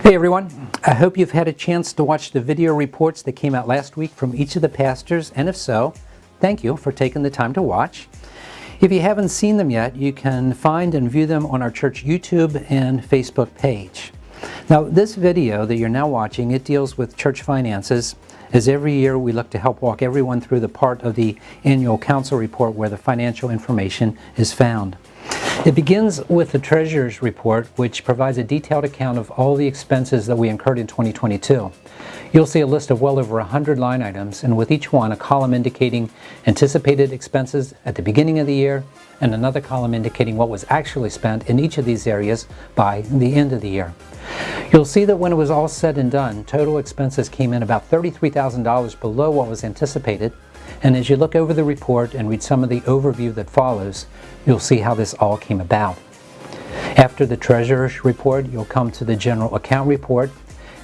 Hey everyone, I hope you've had a chance to watch the video reports that came out last week from each of the pastors, and if so, thank you for taking the time to watch. If you haven't seen them yet, you can find and view them on our church YouTube and Facebook page. Now this video that you're now watching, it deals with church finances, as every year we look to help walk everyone through the part of the annual council report where the financial information is found. It begins with the Treasurer's Report, which provides a detailed account of all the expenses that we incurred in 2022. You'll see a list of well over 100 line items, and with each one a column indicating anticipated expenses at the beginning of the year, and another column indicating what was actually spent in each of these areas by the end of the year. You'll see that when it was all said and done, total expenses came in about $33,000 below what was anticipated. And as you look over the report and read some of the overview that follows, you'll see how this all came about. After the Treasurer's Report, you'll come to the General Account Report.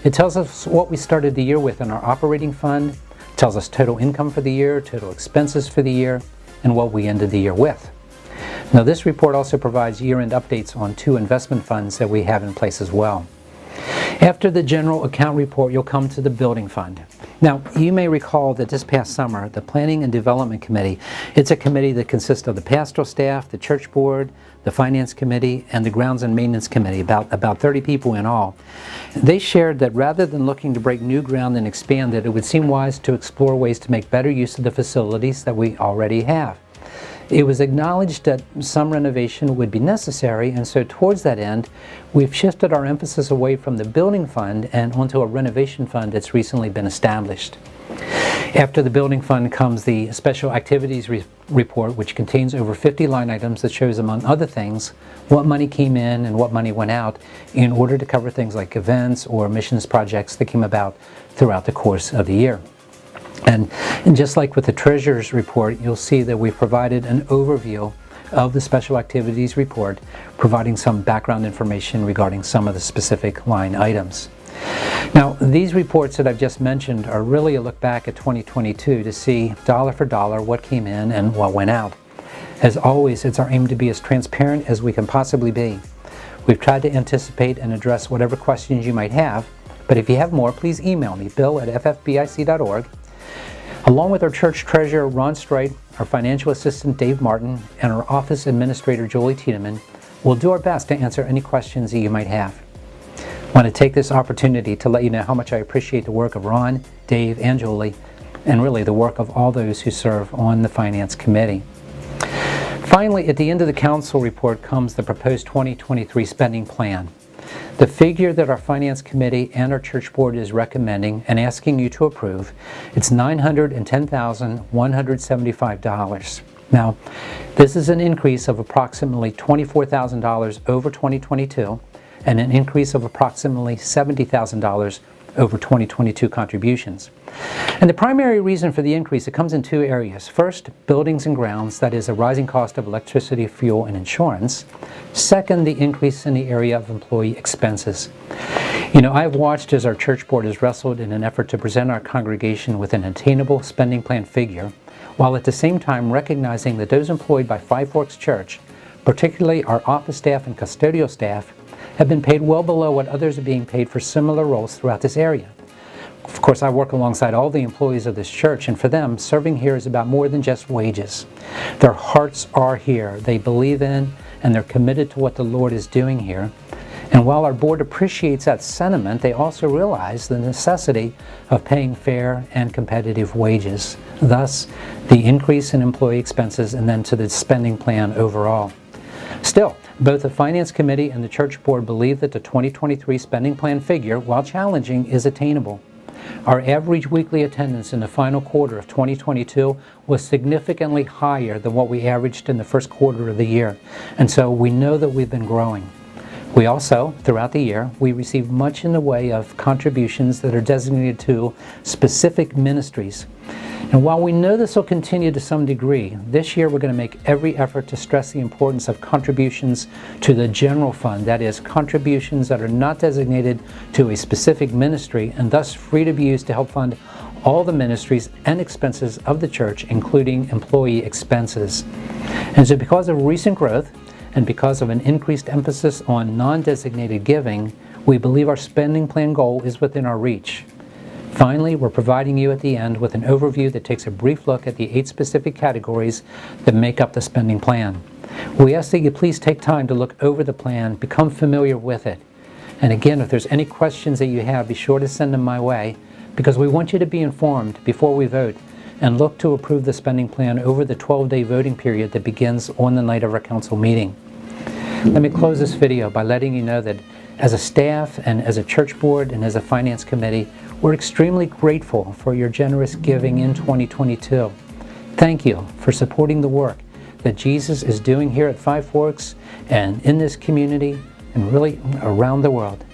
It tells us what we started the year with in our operating fund, tells us total income for the year, total expenses for the year, and what we ended the year with. Now this report also provides year-end updates on 2 investment funds that we have in place as well. After the General Account Report, you'll come to the Building Fund. Now, you may recall that this past summer, the Planning and Development Committee, it's a committee that consists of the pastoral staff, the church board, the Finance Committee, and the Grounds and Maintenance Committee, about 30 people in all. They shared that rather than looking to break new ground and expand it would seem wise to explore ways to make better use of the facilities that we already have. It was acknowledged that some renovation would be necessary, and so towards that end, we've shifted our emphasis away from the building fund and onto a renovation fund that's recently been established. After the building fund comes the Special Activities Report, which contains over 50 line items that shows, among other things, what money came in and what money went out in order to cover things like events or missions projects that came about throughout the course of the year. And just like with the Treasurer's Report, you'll see that we've provided an overview of the Special Activities Report, providing some background information regarding some of the specific line items. Now, these reports that I've just mentioned are really a look back at 2022 to see dollar for dollar what came in and what went out. As always, it's our aim to be as transparent as we can possibly be. We've tried to anticipate and address whatever questions you might have, but if you have more, please email me, bill@ffbic.org. Along with our church treasurer, Ron Strite, our financial assistant, Dave Martin, and our office administrator, Julie Tiedemann, we'll do our best to answer any questions that you might have. I want to take this opportunity to let you know how much I appreciate the work of Ron, Dave, and Julie, and really the work of all those who serve on the Finance Committee. Finally, at the end of the council report comes the proposed 2023 spending plan. The figure that our Finance Committee and our church board is recommending and asking you to approve, it's $910,175. Now, this is an increase of approximately $24,000 over 2022 and an increase of approximately $70,000 over 2022 contributions. And the primary reason for the increase, it comes in 2 areas. First, buildings and grounds, that is a rising cost of electricity, fuel, and insurance. Second, the increase in the area of employee expenses. You know, I've watched as our church board has wrestled in an effort to present our congregation with an attainable spending plan figure, while at the same time recognizing that those employed by Five Forks Church, particularly our office staff and custodial staff, have been paid well below what others are being paid for similar roles throughout this area. Of course, I work alongside all the employees of this church, and for them, serving here is about more than just wages. Their hearts are here. They believe in and they're committed to what the Lord is doing here. And while our board appreciates that sentiment, they also realize the necessity of paying fair and competitive wages. Thus, the increase in employee expenses and then to the spending plan overall. Still, both the Finance Committee and the Church Board believe that the 2023 spending plan figure, while challenging, is attainable. Our average weekly attendance in the final quarter of 2022 was significantly higher than what we averaged in the first quarter of the year, and so we know that we've been growing. We also, throughout the year, we received much in the way of contributions that are designated to specific ministries. And while we know this will continue to some degree, this year we're going to make every effort to stress the importance of contributions to the general fund, that is, contributions that are not designated to a specific ministry and thus free to be used to help fund all the ministries and expenses of the church, including employee expenses. And so because of recent growth and because of an increased emphasis on non-designated giving, We believe our spending plan goal is within our reach. Finally, we're providing you at the end with an overview that takes a brief look at the 8 specific categories that make up the spending plan. We ask that you please take time to look over the plan, become familiar with it. And again, if there's any questions that you have, be sure to send them my way, because we want you to be informed before we vote and look to approve the spending plan over the 12-day voting period that begins on the night of our council meeting. Let me close this video by letting you know that as a staff and as a church board and as a finance committee, we're extremely grateful for your generous giving in 2022. Thank you for supporting the work that Jesus is doing here at Five Forks and in this community and really around the world.